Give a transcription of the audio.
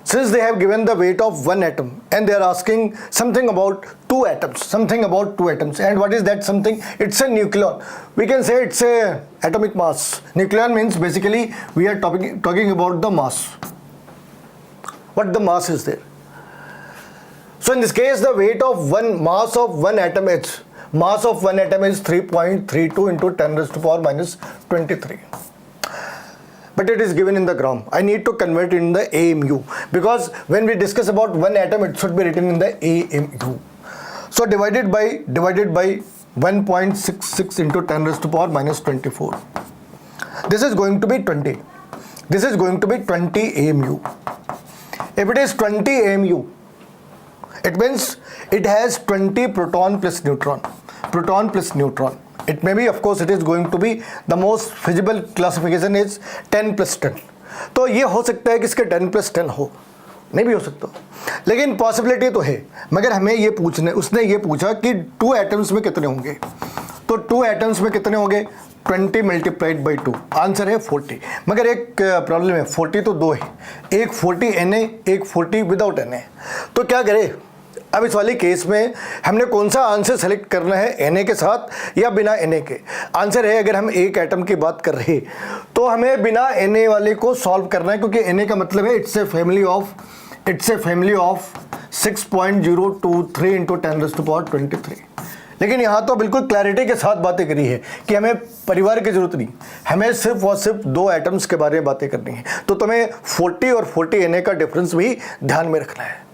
since they have given the weight of one atom and they are asking something about two atoms, and what is that something? It's a nucleon. We can say it's a atomic mass. Nucleon means basically we are talking about the mass. What the mass is there. So in this case, the weight of mass of one atom is 3.32 into 10 raised to power minus 23. But it is given in the gram. I need to convert it in the AMU, because when we discuss about one atom, it should be written in the AMU. So divided by 1.66 into 10 raised to power minus 24. This is going to be 20. This is going to be 20 AMU. If it is 20 AMU, it means it has 20 proton plus neutron. It may be, of course, it is going to be the most feasible classification is 10 plus 10. तो ये हो सकता है कि इसके 10 plus 10 हो, नहीं भी हो सकता, लेकिन पॉसिबिलिटी तो है। मगर हमें ये उसने ये पूछा कि 2 एटम्स में कितने होंगे, तो 2 एटम्स में कितने होंगे, 20 मल्टीप्लाइड बाई 2, आंसर है 40। मगर एक प्रॉब्लम है, 40 तो 2 है, एक 40 Na, एक 40 विदाउट Na। तो क्या करें अब इस वाले केस में, हमने कौन सा आंसर सेलेक्ट करना है, Na के साथ या बिना Na के? आंसर है, अगर हम एक एटम की बात कर रहे तो हमें बिना Na वाले को सॉल्व करना है, क्योंकि Na का मतलब है it's a family of 6.023 into 10 raised to power 23। लेकिन यहाँ तो बिल्कुल क्लैरिटी के साथ बातें करी है कि हमें परिवार की जरूरत नहीं, हमें सिर्फ और सिर्फ 2 एटम्स के बारे में बातें करनी है। तो तुम्हें 40 और 40 Na का डिफरेंस भी ध्यान में रखना है।